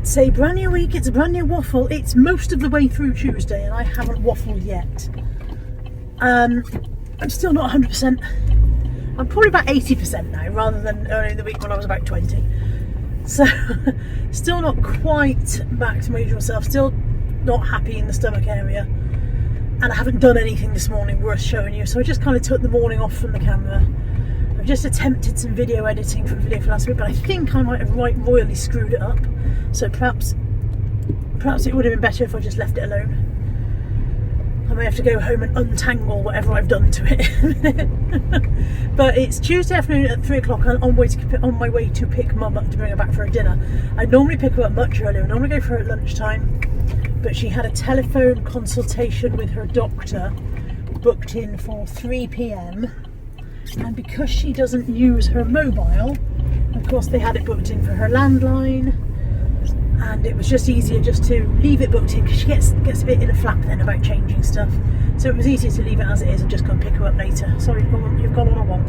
It's a brand new week, it's a brand new waffle. It's most of the way through Tuesday and I haven't waffled yet. I'm still not 100%. I'm probably about 80% now, rather than earlier in the week when I was about 20. So, still not quite back to my usual self, still not happy in the stomach area. And I haven't done anything this morning worth showing you, so I just kind of took the morning off from the camera. I've just attempted some video editing for the video for last week, but I think I might have royally screwed it up. So perhaps it would have been better if I just left it alone. I may have to go home and untangle whatever I've done to it. But it's Tuesday afternoon at 3 o'clock. I'm on my way to pick Mum up to bring her back for her dinner. I normally pick her up much earlier. I normally go for her at lunchtime. But she had a telephone consultation with her doctor booked in for 3 p.m. And because she doesn't use her mobile, of course they had it booked in for her landline. And it was just easier just to leave it booked in because she gets a bit in a flap then about changing stuff. So it was easier to leave it as it is and just go and pick her up later. Sorry, you've gone on a wonk.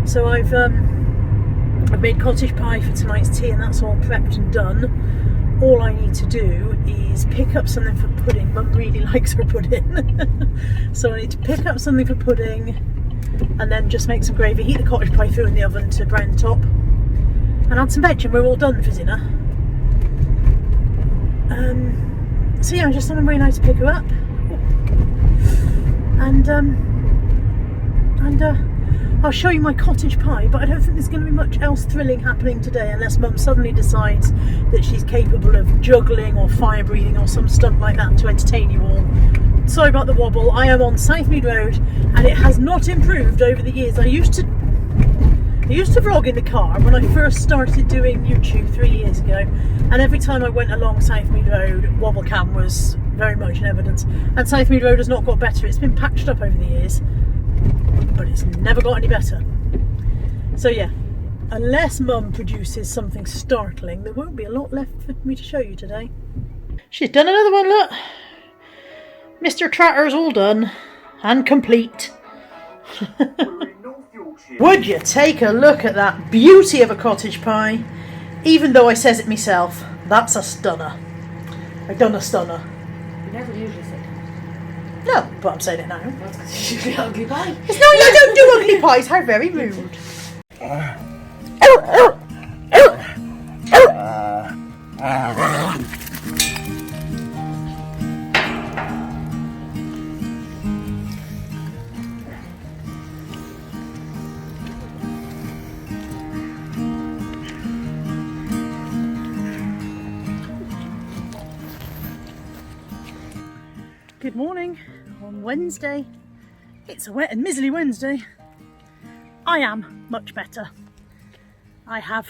So I've made cottage pie for tonight's tea and that's all prepped and done. All I need to do is pick up something for pudding. Mum really likes her pudding. So I need to pick up something for pudding and then just make some gravy, heat the cottage pie through in the oven to brown the top. And add some veg and we're all done for dinner. So yeah, I'm just on my way now to pick her up. And I'll show you my cottage pie, but I don't think there's going to be much else thrilling happening today unless Mum suddenly decides that she's capable of juggling or fire breathing or some stunt like that to entertain you all. Sorry about the wobble. I am on Southmead Road and it has not improved over the years. I used to vlog in the car when I first started doing YouTube 3 years ago, and every time I went along Southmead Road, wobble cam was very much in evidence. And Southmead Road has not got better. It's been patched up over the years, but it's never got any better. So yeah, unless Mum produces something startling, there won't be a lot left for me to show you today. She's done another one, look. Mr. Tratter's all done and complete. Would you take a look at that beauty of a cottage pie? Even though I says it myself, that's a stunner. I've done a stunner. You never usually say that. No, but I'm saying it now. That's because it's usually ugly pie. It's no, you don't do ugly pies. How very rude. Good morning on Wednesday. It's a wet and miserly Wednesday. I am much better. I have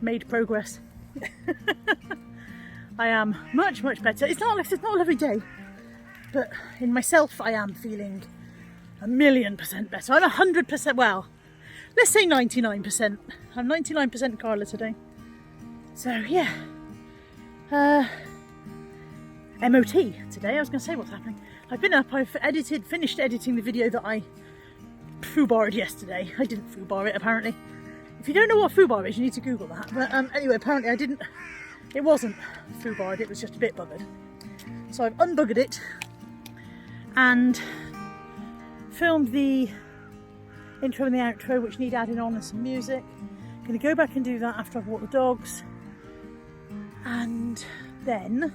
made progress. I am much better. It's not a lovely day, but in myself I am feeling 1,000,000% better. I'm 100%, well, let's say 99%. I'm 99% Carla today. So yeah. MOT today. I was going to say what's happening. I've been up, I've finished editing the video that I foobarred yesterday. I didn't foobar it apparently. If you don't know what foobar is, you need to Google that. But anyway, apparently it wasn't foobarred, it was just a bit buggered. So I've unbuggered it and filmed the intro and the outro, which need adding on and some music. I'm going to go back and do that after I've walked the dogs. And then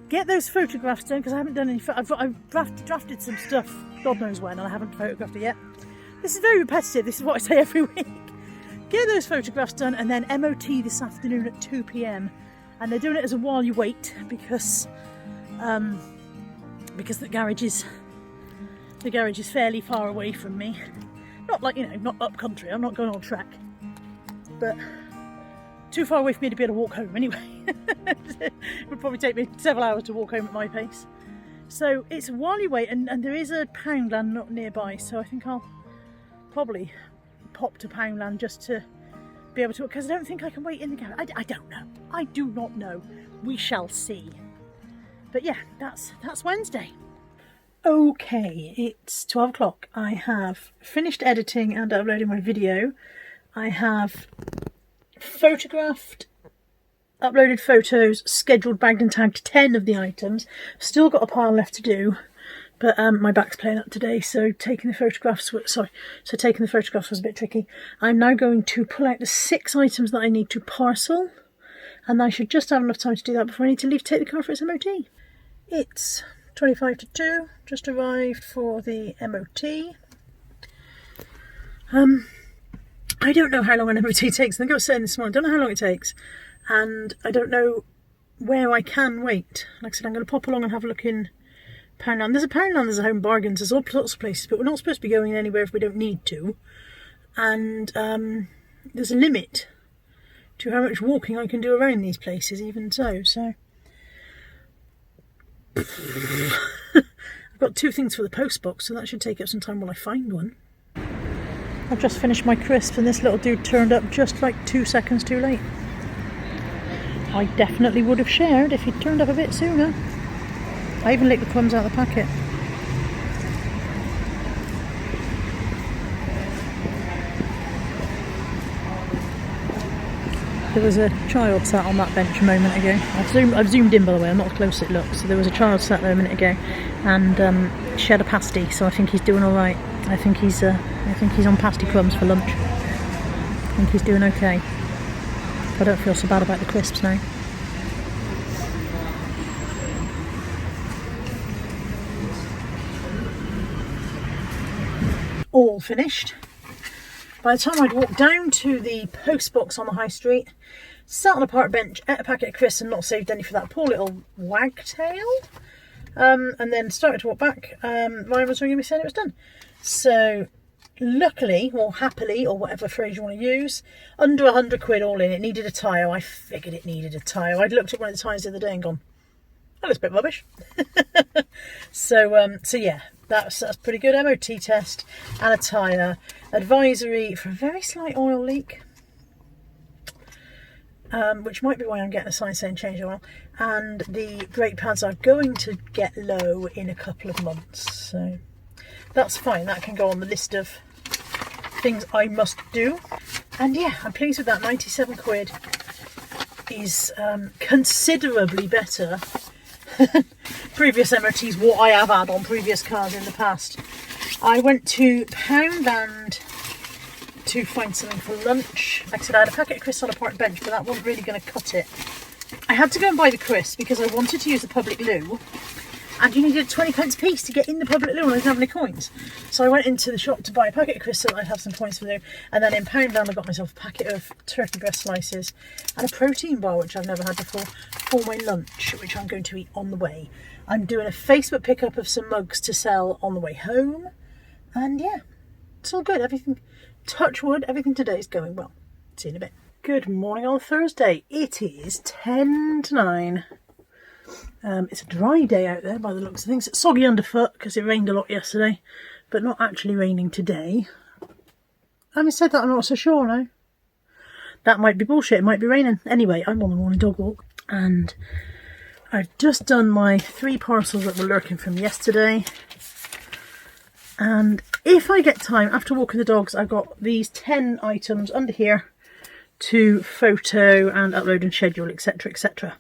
get those photographs done because I haven't done any. I've drafted some stuff, God knows when, and I haven't photographed it yet. This is very repetitive. This is what I say every week. Get those photographs done, and then MOT this afternoon at 2 p.m. And they're doing it as a while you wait because the garage is fairly far away from me. Not like, you know, not up country. I'm not going on track, but too far away for me to be able to walk home anyway. It would probably take me several hours to walk home at my pace. So it's a while you wait, and there is a Poundland not nearby, so I think I'll probably pop to Poundland just to be able to, because I don't think I can wait in the garage. I don't know. I do not know. We shall see. But yeah, that's Wednesday. Okay, it's 12 o'clock. I have finished editing and uploading my video. I have photographed, uploaded photos, scheduled, bagged and tagged 10 of the items. Still got a pile left to do, but my back's playing up today, so taking the photographs was a bit tricky. I'm now going to pull out the 6 items that I need to parcel, and I should just have enough time to do that before I need to leave to take the car for its MOT. It's 25 to 2, just arrived for the MOT. I don't know how long an MOT takes. I think I was saying this morning, I don't know how long it takes, and I don't know where I can wait. Like I said, I'm going to pop along and have a look in Poundland. There's a Poundland, there's a Home Bargains, there's all sorts of places, but we're not supposed to be going anywhere if we don't need to. And there's a limit to how much walking I can do around these places, even so. I've got 2 things for the post box, so that should take up some time while I find one. I've just finished my crisp and this little dude turned up just like 2 seconds too late. I definitely would have shared if he'd turned up a bit sooner. I even licked the crumbs out of the packet. There was a child sat on that bench a moment ago. I've zoomed in, by the way, I'm not as close as it looks. So there was a child sat there a minute ago, and she had a pasty, so I think he's doing all right. I think he's on pasty crumbs for lunch. I think he's doing okay. I don't feel so bad about the crisps now. All finished. By the time I'd walked down to the post box on the high street, sat on a park bench, ate a packet of crisps and not saved any for that poor little wagtail, and then started to walk back, Ryan was ringing me saying it was done. So luckily, or happily, or whatever phrase you want to use, under 100 quid all in. It needed a tyre. I figured it needed a tyre. I'd looked at one of the tyres the other day and gone, that looks a bit rubbish. So yeah, that's pretty good. MOT test and a tyre. Advisory for a very slight oil leak, which might be why I'm getting a sign saying change oil. And the brake pads are going to get low in a couple of months. So that's fine. That can go on the list of things I must do. And yeah, I'm pleased with that. 97 quid is considerably better previous MOTs, what I have had on previous cars in the past. I went to Poundland to find something for lunch. Like I said, I had a packet of crisps on a park bench, but that wasn't really going to cut it. I had to go and buy the crisps because I wanted to use the public loo, and you needed 20 pence a piece to get in the public loo and I didn't have any coins. So I went into the shop to buy a packet of crisps so that I'd have some coins for the loo, and then in Poundland I got myself a packet of turkey breast slices and a protein bar, which I've never had before, for my lunch, which I'm going to eat on the way. I'm doing a Facebook pickup of some mugs to sell on the way home, and yeah, it's all good. Everything, touch wood, everything today is going well. See you in a bit. Good morning on Thursday. It is 10 to 9. It's a dry day out there by the looks of things. It's soggy underfoot because it rained a lot yesterday, but not actually raining today. Having said that, I'm not so sure now. That might be bullshit, it might be raining. Anyway, I'm on the morning dog walk and I've just done my 3 parcels that were lurking from yesterday. And if I get time after walking the dogs, I've got these 10 items under here to photo and upload and schedule, etc, etc.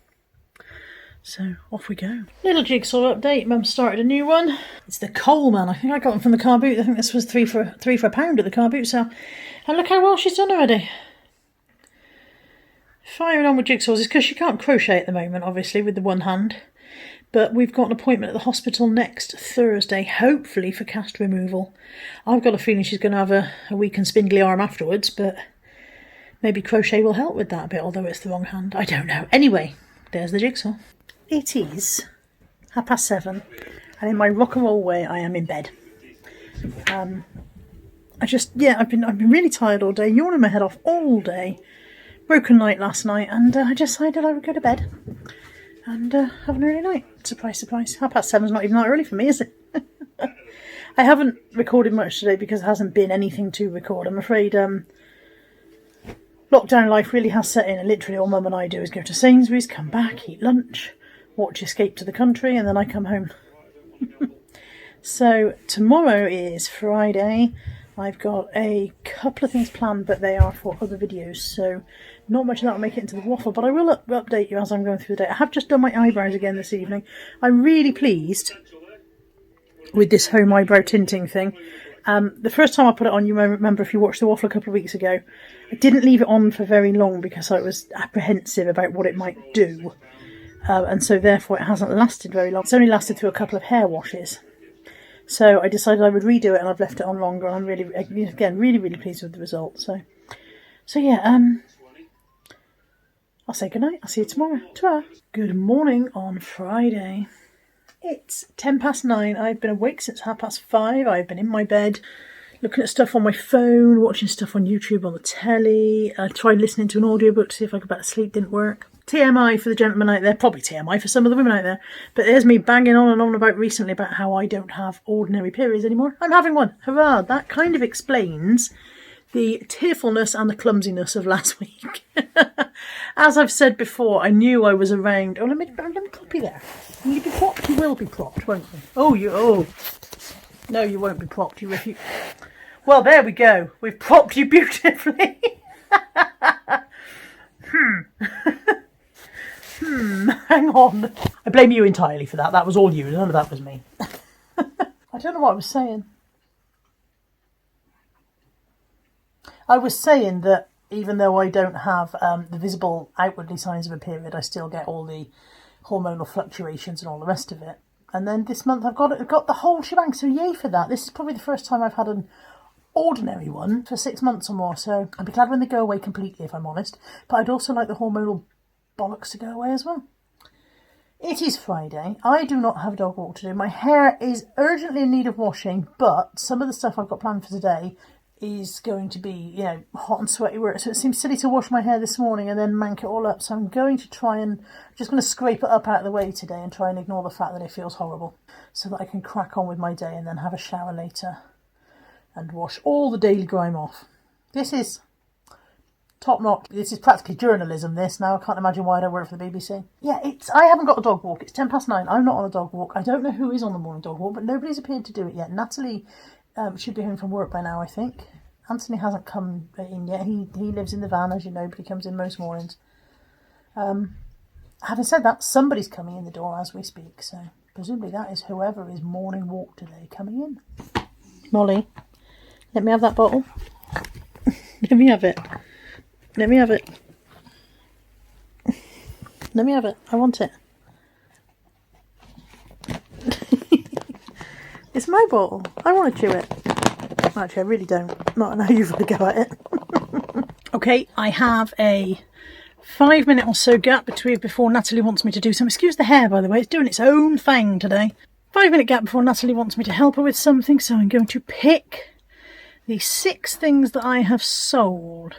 So off we go. Little jigsaw update. Mum started a new one. It's the Coleman. I think I got them from the car boot. I think this was three for a pound at the car boot sale. And look how well she's done already. Firing on with jigsaws is because she can't crochet at the moment, obviously, with the one hand. But we've got an appointment at the hospital next Thursday, hopefully for cast removal. I've got a feeling she's going to have a weak and spindly arm afterwards, but maybe crochet will help with that a bit, although it's the wrong hand. I don't know. Anyway, there's the jigsaw. It is 7:30, and in my rock and roll way, I am in bed. I've been really tired all day, yawning my head off all day. Broken night last night, and I decided I would go to bed and have an early night. Surprise, surprise. 7:30 is not even that early for me, is it? I haven't recorded much today because there hasn't been anything to record. I'm afraid lockdown life really has set in, and literally all Mum and I do is go to Sainsbury's, come back, eat lunch, watch Escape to the Country, and then I come home. So tomorrow is Friday. I've got a couple of things planned, but they are for other videos, so not much of that will make it into the waffle, but I will update you as I'm going through the day. I have just done my eyebrows again this evening. I'm really pleased with this home eyebrow tinting thing. The first time I put it on, you remember if you watched the waffle a couple of weeks ago, I didn't leave it on for very long because I was apprehensive about what it might do. And so therefore it hasn't lasted very long. It's only lasted through a couple of hair washes. So I decided I would redo it, and I've left it on longer. I'm really, again, really pleased with the result. So yeah, I'll say goodnight. I'll see you tomorrow. Ta-ra. Good morning on Friday. It's 9:10. I've been awake since 5:30. I've been in my bed, looking at stuff on my phone, watching stuff on YouTube, on the telly. I tried listening to an audiobook to see if I could go back to sleep. Didn't work. TMI for the gentlemen out there, probably TMI for some of the women out there, but there's me banging on and on about recently about how I don't have ordinary periods anymore. I'm having one. Hurrah! That kind of explains the tearfulness and the clumsiness of last week. As I've said before, I knew I was around. Oh, let me copy there. Will you be propped? You will be propped, won't you? Oh. No, you won't be propped. Well, there we go. We've propped you beautifully. Hang on. I blame you entirely for that. That was all you. None of that was me. I don't know what I was saying. I was saying that even though I don't have the visible outwardly signs of a period, I still get all the hormonal fluctuations and all the rest of it. And then this month I've got the whole shebang, so yay for that. This is probably the first time I've had an ordinary one for 6 months or more, so I'd be glad when they go away completely, if I'm honest. But I'd also like the hormonal bollocks to go away as well. It is Friday. I do not have a dog walk to do. My hair is urgently in need of washing, but some of the stuff I've got planned for today is going to be, hot and sweaty work. So it seems silly to wash my hair this morning and then mank it all up. So I'm going to just going to scrape it up out of the way today and try and ignore the fact that it feels horrible, so that I can crack on with my day and then have a shower later and wash all the daily grime off. This is top notch. This is practically journalism, this now. I can't imagine why I don't work for the BBC. Yeah, I haven't got a dog walk. It's 9:10. I'm not on a dog walk. I don't know who is on the morning dog walk, but nobody's appeared to do it yet. Natalie should be home from work by now, I think. Anthony hasn't come in yet. He lives in the van, as you know, but he comes in most mornings. Having said that, somebody's coming in the door as we speak, so presumably that is whoever is morning walk today coming in. Molly, let me have that bottle. Let me have it. Let me have it. Let me have it. I want it. It's my bottle. I want to chew it. Actually, I really don't. Not now you've got to go at it. Okay, I have a 5 minute or so gap before Natalie wants me to do something. Excuse the hair, by the way. It's doing its own thing today. 5 minute gap before Natalie wants me to help her with something. So I'm going to pick the 6 things that I have sold.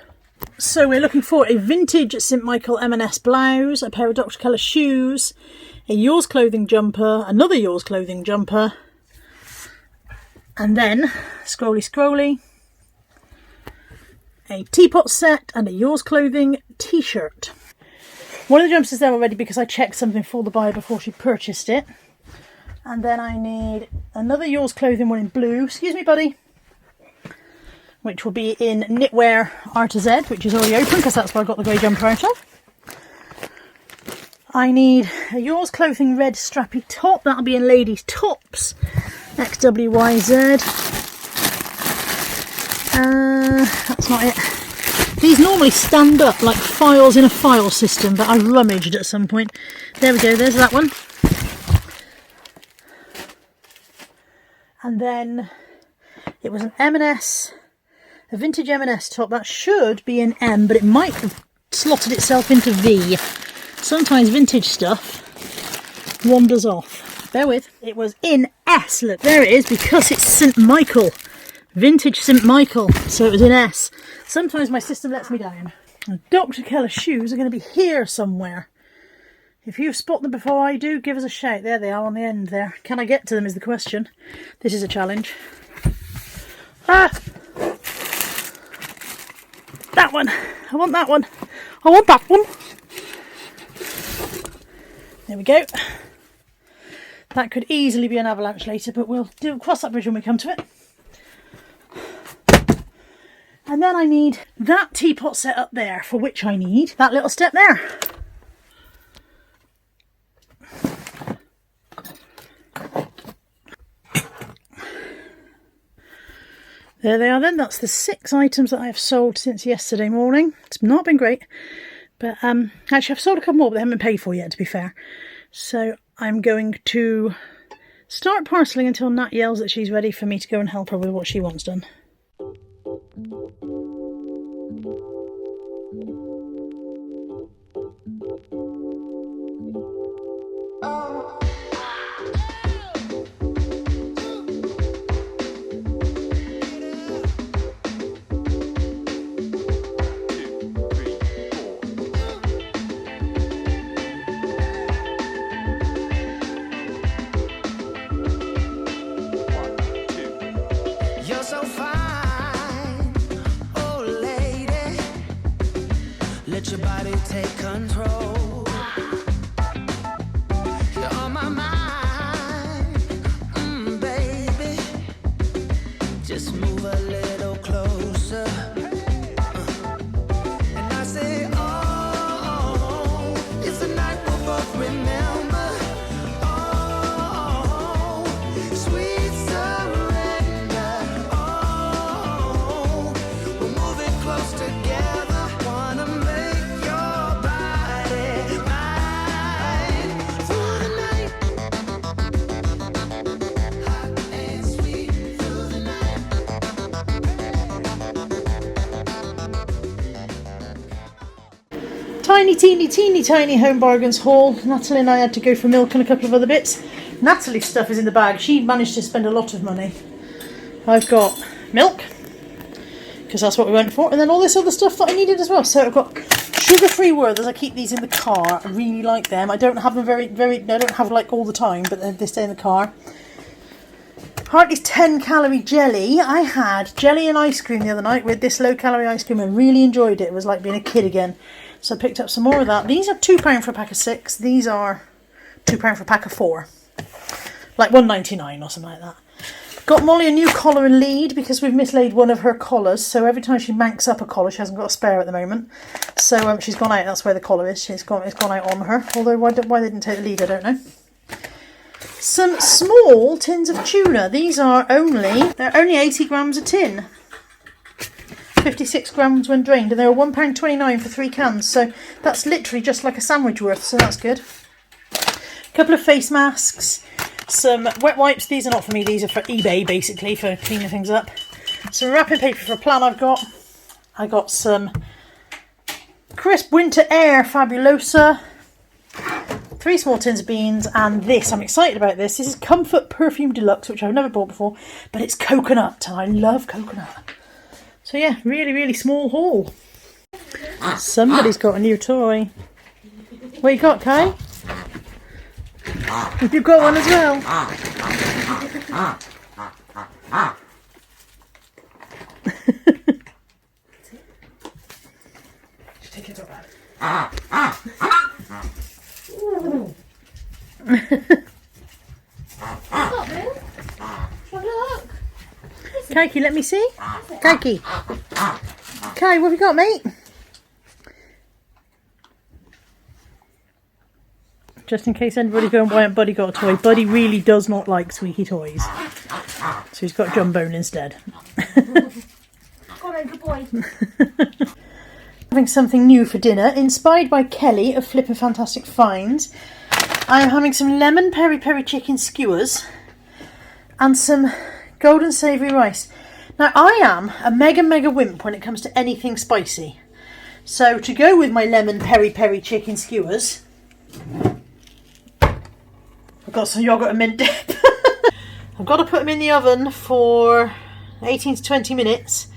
So we're looking for a vintage St Michael M&S blouse, a pair of Dr. Keller shoes, a Yours Clothing jumper, another Yours Clothing jumper, and then, scrolly, a teapot set and a Yours Clothing t-shirt. One of the jumpers is there already because I checked something for the buyer before she purchased it. And then I need another Yours Clothing one in blue. Excuse me, buddy. Which will be in Knitwear R to Z, which is already open because that's where I got the grey jumper out of. I need a Yours Clothing red strappy top. That'll be in Ladies Tops. XWYZ. That's not it. These normally stand up like files in a file system, but I rummaged at some point. There we go, there's that one. And then it was an M&S, a vintage M&S top. That should be in M, but it might have slotted itself into V. Sometimes vintage stuff wanders off. Bear with. It was in S. Look, there it is, because it's St Michael. Vintage St Michael. So it was in S. Sometimes my system lets me down. And Dr. Keller shoes are going to be here somewhere. If you spot them before I do, give us a shout. There they are on the end there. Can I get to them is the question. This is a challenge. Ah! That one. I want that one. I want that one. There we go. That could easily be an avalanche later, but we'll cross that bridge when we come to it. And then I need that teapot set up there, for which I need that little step there. There they are then. That's the 6 items that I have sold since yesterday morning. It's not been great, but actually I've sold a couple more, but they haven't been paid for yet, to be fair. So I'm going to start parcelling until Nat yells that she's ready for me to go and help her with what she wants done. You're so fine, oh lady. Let your body take control. You're on my mind, baby. Just move a little closer. And I say, oh, it's a night we'll both remember. Oh, sweet surrender. Oh, we're moving close together. Wanna make your body mine through the night. Hot and sweet through the night. Tiny, teeny tiny home bargains haul. Natalie and I had to go for milk and a couple of other bits. Natalie's stuff is in the bag. She managed to spend a lot of money. I've got milk, because that's what we went for, and then all this other stuff that I needed as well. So I've got sugar-free Werthers. I keep these in the car. I really like them. I don't have them I don't have like all the time, but they stay in the car. Hartley's 10-calorie jelly. I had jelly and ice cream the other night with this low-calorie ice cream and really enjoyed it. It was like being a kid again. So I picked up some more of that. These are £2 for a pack of 6. These are £2 for a pack of 4. Like $1.99 or something like that. Got Molly a new collar and lead because we've mislaid one of her collars. So every time she manx up a collar, she hasn't got a spare at the moment. So she's gone out. That's where the collar is. It's gone out on her. Although why they didn't take the lead, I don't know. Some small tins of tuna. These are they're only 80 grams a tin. 56 grams when drained, and they were £1.29 for 3 cans, so that's literally just like a sandwich worth, so that's good. A couple of face masks, some wet wipes. These are not for me, these are for eBay basically, for cleaning things up. Some wrapping paper for a plan I got some crisp winter air Fabulosa, 3 small tins of beans, and this, I'm excited about this. This is Comfort Perfume Deluxe, which I've never bought before, but it's coconut, and I love coconut. So yeah, really small haul. Somebody's got a new toy. What you got, Kai? You've got one as well. Take it over. Look. Kaiki, let me see. Kaiki. Kai, what have you got, mate? Just in case anybody going, why hasn't Buddy got a toy? Buddy really does not like squeaky toys. So he's got Jumbone instead. Good boy. Having something new for dinner. Inspired by Kelly of Flippin' Fantastic Finds. I am having some lemon peri-peri chicken skewers and some golden savoury rice. Now I am a mega wimp when it comes to anything spicy. So to go with my lemon peri-peri chicken skewers, I've got some yoghurt and mint dip. I've got to put them in the oven for 18 to 20 minutes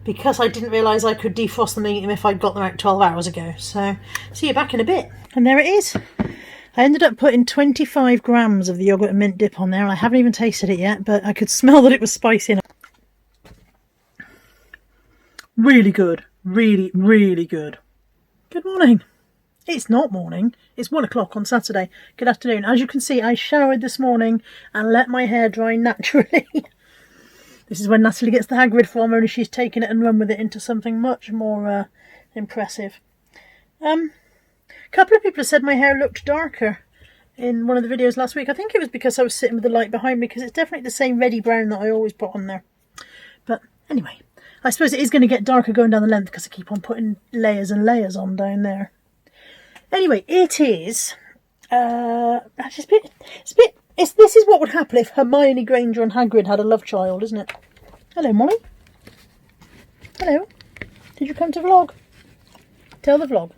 because I didn't realise I could defrost them and eat them if I'd got them out 12 hours ago. So see you back in a bit. And there it is. I ended up putting 25 grams of the yoghurt and mint dip on there, and I haven't even tasted it yet, but I could smell that it was spicy. Really good. Really good. Good morning. It's not morning. It's 1 o'clock on Saturday. Good afternoon. As you can see, I showered this morning and let my hair dry naturally. This is when Natalie gets the Hagrid form, only she's taken it and run with it into something much more impressive. A couple of people have said my hair looked darker in one of the videos last week. I think it was because I was sitting with the light behind me, because it's definitely the same reddy brown that I always put on there. But anyway, I suppose it is going to get darker going down the length because I keep on putting layers and layers on down there. Anyway, it is... this is what would happen if Hermione Granger and Hagrid had a love child, isn't it? Hello, Molly. Hello. Did you come to vlog? Tell the vlog.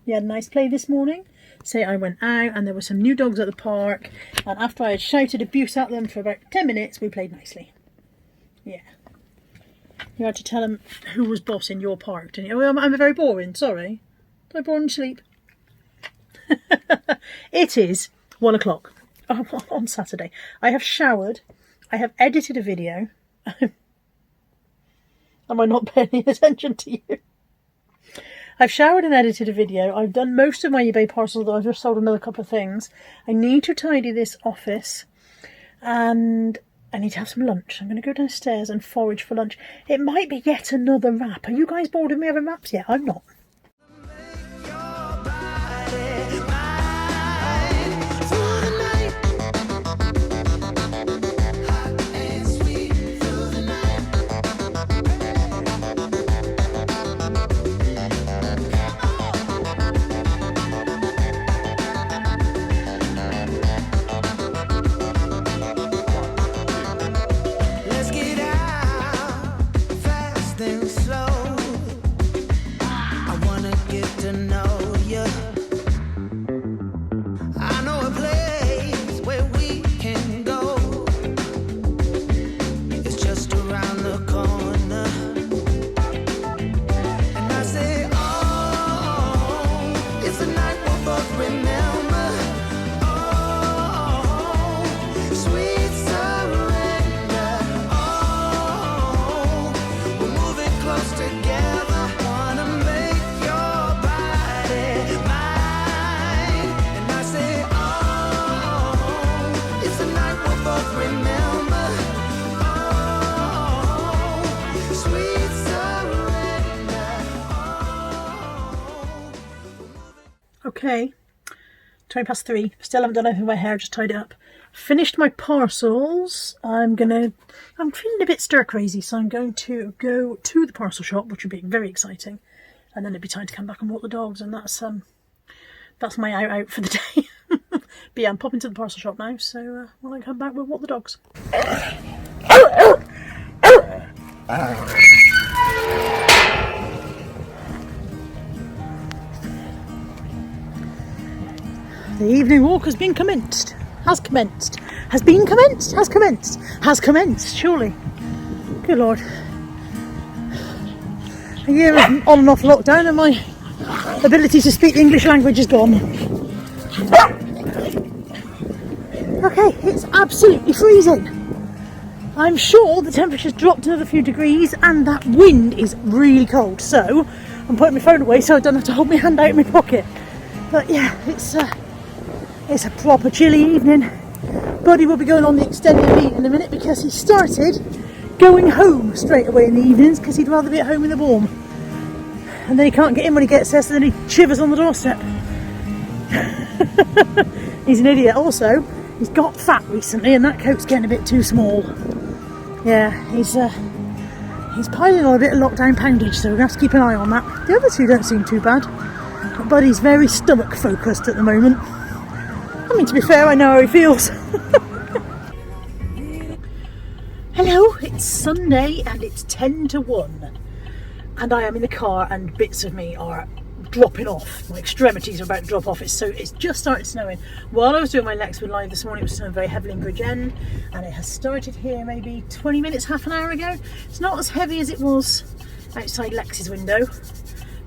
You had a nice play this morning. Say I went out and there were some new dogs at the park, and after I had shouted abuse at them for about 10 minutes, we played nicely. Yeah. You had to tell them who was boss in your park, didn't you? Oh, I'm very boring, sorry. Did I bore and sleep? It is 1 o'clock on Saturday. I have showered. I have edited a video. Am I not paying attention to you? I've showered and edited a video. I've done most of my eBay parcels, though I've just sold another couple of things. I need to tidy this office, and I need to have some lunch. I'm going to go downstairs and forage for lunch. It might be yet another wrap. Are you guys bored of me having wraps yet? I'm not. Let's get out fast and slow. I wanna get to know you. I know a place where we can go. It's just around the corner. And I say, oh, it's a night we'll both remember. Oh, sweet surrender. Oh, we're moving close together. Wanna make your body mine. And I say, oh, it's a night we'll both remember. Oh, sweet surrender. Okay. 3:20. Still haven't done anything with my hair, just tied it up. Finished my parcels. I'm feeling a bit stir crazy, so I'm going to go to the parcel shop, which would be very exciting. And then it'd be time to come back and walk the dogs, and that's my out for the day. But yeah, I'm popping to the parcel shop now, so when I come back we'll walk the dogs. The evening walk has been commenced. Has commenced. Has been commenced. Has commenced. Has commenced, surely. Good Lord. A year of on and off lockdown and my ability to speak the English language is gone. Okay, it's absolutely freezing. I'm sure the temperature's dropped another few degrees and that wind is really cold. So I'm putting my phone away so I don't have to hold my hand out in my pocket. But yeah, it's a proper chilly evening. Buddy will be going on the extended lead in a minute because he started going home straight away in the evenings because he'd rather be at home in the warm. And then he can't get in when he gets there, so then he shivers on the doorstep. He's an idiot. Also, he's got fat recently and that coat's getting a bit too small. Yeah, he's piling on a bit of lockdown poundage, so we're going to have to keep an eye on that. The other two don't seem too bad. But Buddy's very stomach focused at the moment. I mean, to be fair, I know how he feels. Hello, it's Sunday and it's 10 to 1. And I am in the car and bits of me are dropping off. My extremities are about to drop off. It's just started snowing. While I was doing my Lexwood Live this morning, it was snowing very heavily in Bridge End. And it has started here maybe 20 minutes, half an hour ago. It's not as heavy as it was outside Lex's window.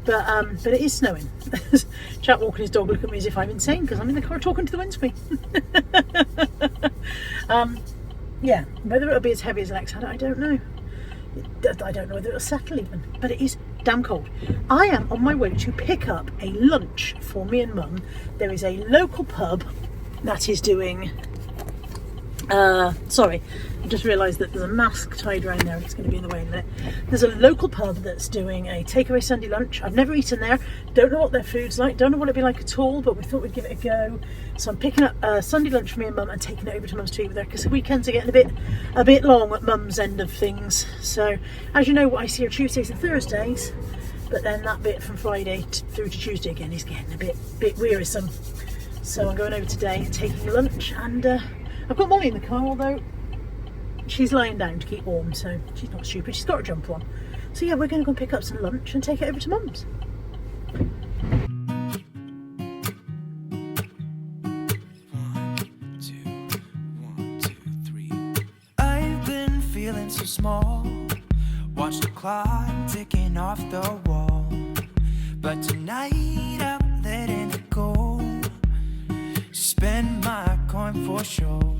But it is snowing. Chap walking his dog look at me as if I'm insane because I'm in the car talking to the windscreen. Yeah, whether it'll be as heavy as Lex had it, I don't know. I don't know whether it'll settle even, but it is damn cold. I am on my way to pick up a lunch for me and Mum. There is a local pub that is doing Sorry, I just realised that there's a mask tied around there and it's going to be in the way in a minute. There's a local pub that's doing a takeaway Sunday lunch. I've never eaten there, don't know what their food's like, don't know what it'd be like at all, but we thought we'd give it a go. So I'm picking up Sunday lunch for me and Mum and taking it over to Mum's to eat with her, because the weekends are getting a bit long at Mum's end of things. So as you know, I see her Tuesdays and Thursdays, but then that bit from Friday through to Tuesday again is getting a bit wearisome. So I'm going over today and taking lunch, and I've got Molly in the car, although she's lying down to keep warm, so she's not stupid, she's got her jumper on. So yeah, we're going to go and pick up some lunch and take it over to Mum's. I've been feeling so small. Watch the clock ticking off the wall. But tonight I'm letting it go. Spend my coin for sure.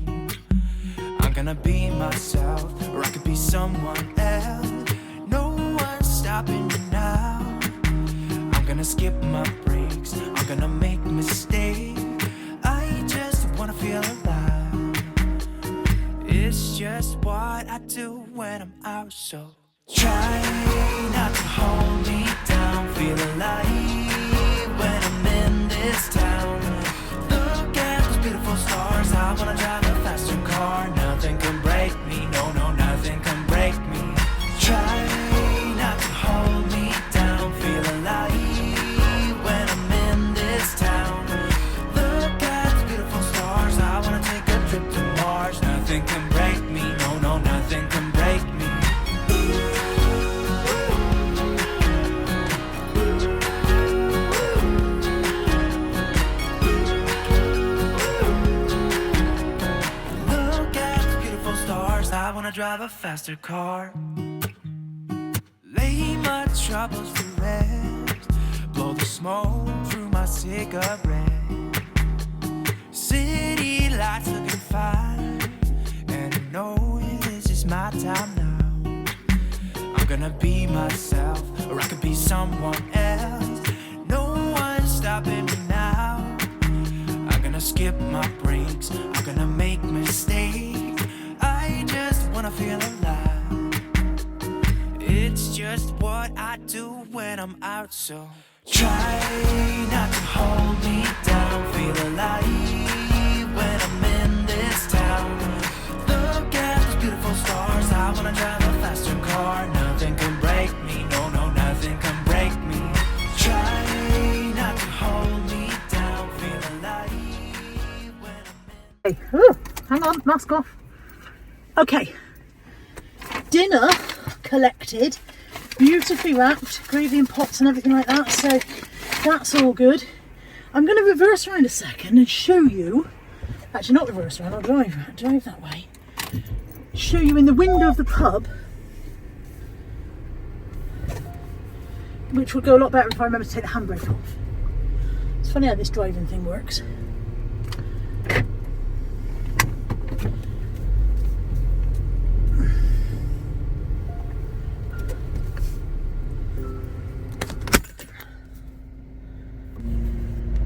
I'm gonna be myself, or I could be someone else. No one's stopping me now. I'm gonna skip my breaks, I'm gonna make mistakes. I just wanna feel alive. It's just what I do when I'm out, so try not to hold me down. Feel alive when I'm in this town. Look at those beautiful stars. I wanna drive a faster car. Nothing can break me, no, no, nothing can break me. Try not to hold me down. Feel alive when I'm in this town. Look at those beautiful stars. I wanna take a trip to Mars. Nothing can break me, no, no, nothing can break me. I wanna drive a faster car. Lay my troubles to rest. Blow the smoke through my cigarette. City lights looking fine, and I know this is my time now. I'm gonna be myself, or I could be someone else. No one's stopping me now. I'm gonna skip my breaks, I'm gonna make mistakes. I just wanna feel alive. It's just what I do when I'm out, so try not to hold me down. Feel alive when I'm in this town. Look at those beautiful stars. I wanna drive a faster car. Nothing can break me, no, no, nothing can break me. Try not to hold me down. Feel alive when I'm in. Hey, ooh, hang on, mask off. Okay, dinner collected, beautifully wrapped, gravy and pots and everything like that, so that's all good. I'm going to reverse around a second and show you, actually not reverse around, I'll drive that way, show you in the window of the pub, which would go a lot better if I remember to take the handbrake off. It's funny how this driving thing works.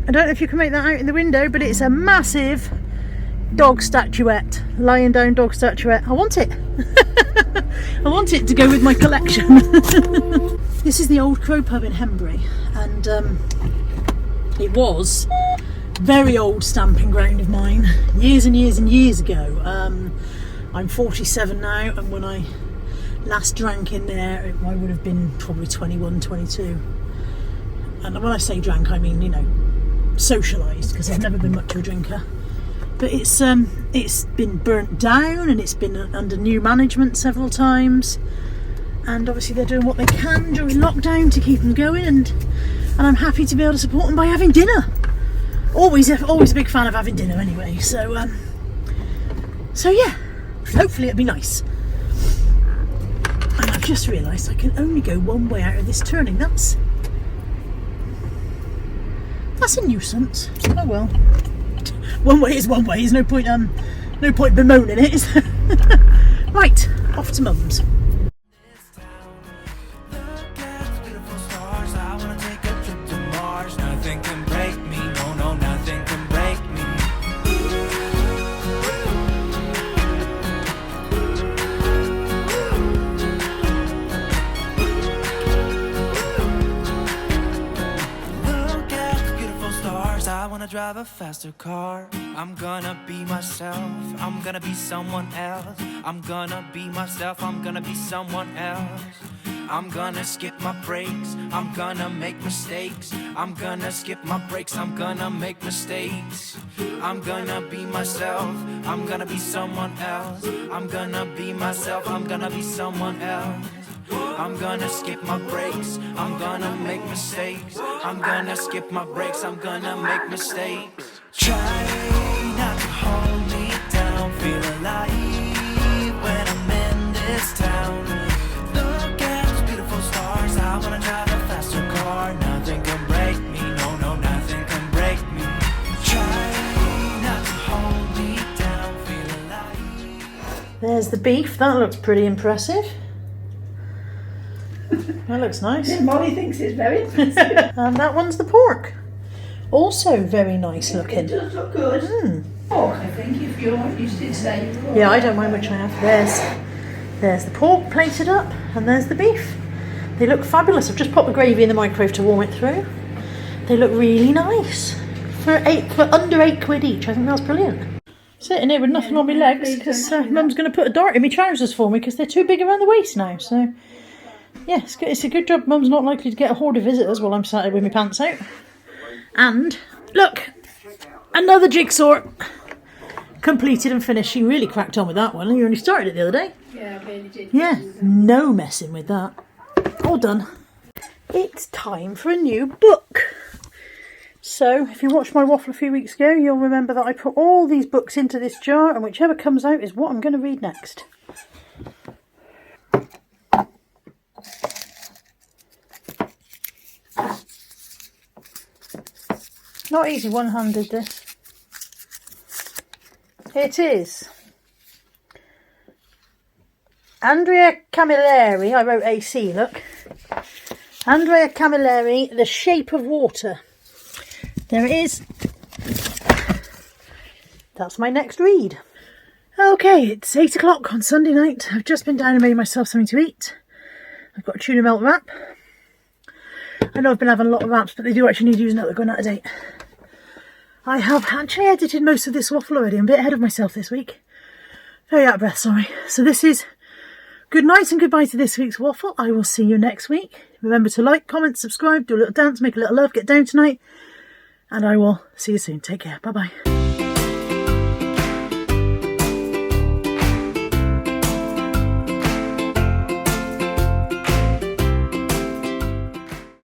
I don't know if you can make that out in the window, but it's a massive dog statuette, lying down dog statuette. I want it. I want it to go with my collection. This is the Old Crow pub in Hembury, and it was very old stamping ground of mine, years and years and years ago. I'm 47 now, and when I last drank in there, I would have been probably 21, 22. And when I say drank, I mean, you know, socialised, because I've never been much of a drinker. But it's been burnt down, and it's been under new management several times, and obviously they're doing what they can during lockdown to keep them going, and I'm happy to be able to support them by having dinner. Always a big fan of having dinner anyway, so yeah, hopefully it'll be nice. And I've just realised I can only go one way out of this turning. That's a nuisance. Oh well. One way is one way. There's no point bemoaning it, is there? Right, off to Mum's. drive a faster car. I'm gonna be myself. I'm gonna be someone else. I'm gonna be myself. I'm gonna be someone else. I'm gonna skip my breaks. I'm gonna make mistakes. I'm gonna skip my breaks. I'm gonna make mistakes. I'm gonna be myself. I'm gonna be someone else. I'm gonna be myself. I'm gonna be someone else. I'm gonna skip my breaks. I'm gonna make mistakes. I'm gonna skip my breaks. I'm gonna make mistakes. Try not to hold me down. Feel alive when I'm in this town. Look at those beautiful stars. I wanna drive a faster car. Nothing can break me. No, no, nothing can break me. Try not to hold me down. Feel alive. There's the beef. That looks pretty impressive. That looks nice. Yeah, Molly thinks it's very impressive. And that one's the pork. Also very nice looking. It does look good. Pork, I think, if you did say. Yeah, I don't mind which I have. There's the pork plated up, and there's the beef. They look fabulous. I've just popped the gravy in the microwave to warm it through. They look really nice. For under £8 each, I think that's brilliant. Sitting here with nothing on my legs because Mum's going to put a dart in my trousers for me because they're too big around the waist now. So, yeah, it's a good job Mum's not likely to get a horde of visitors while I'm sat here with my pants out. And, look, another jigsaw completed and finished. She really cracked on with that one. You only started it the other day. Yeah, I really did. Yeah, no messing with that. All done. It's time for a new book. So, if you watched my waffle a few weeks ago, you'll remember that I put all these books into this jar, and whichever comes out is what I'm going to read next. Not easy one-handed, this. It is Andrea Camilleri. I wrote AC, look. Andrea Camilleri, The Shape of Water. There it is. That's my next read. Okay, it's 8 o'clock on Sunday night. I've just been down and made myself something to eat. I've got a tuna melt wrap. I know I've been having a lot of wraps, but they do actually need using up. They're going out of date. I have actually edited most of this waffle already. I'm a bit ahead of myself this week. Very out of breath, sorry. So this is good night and goodbye to this week's waffle. I will see you next week. Remember to like, comment, subscribe, do a little dance, make a little love, get down tonight. And I will see you soon. Take care. Bye-bye.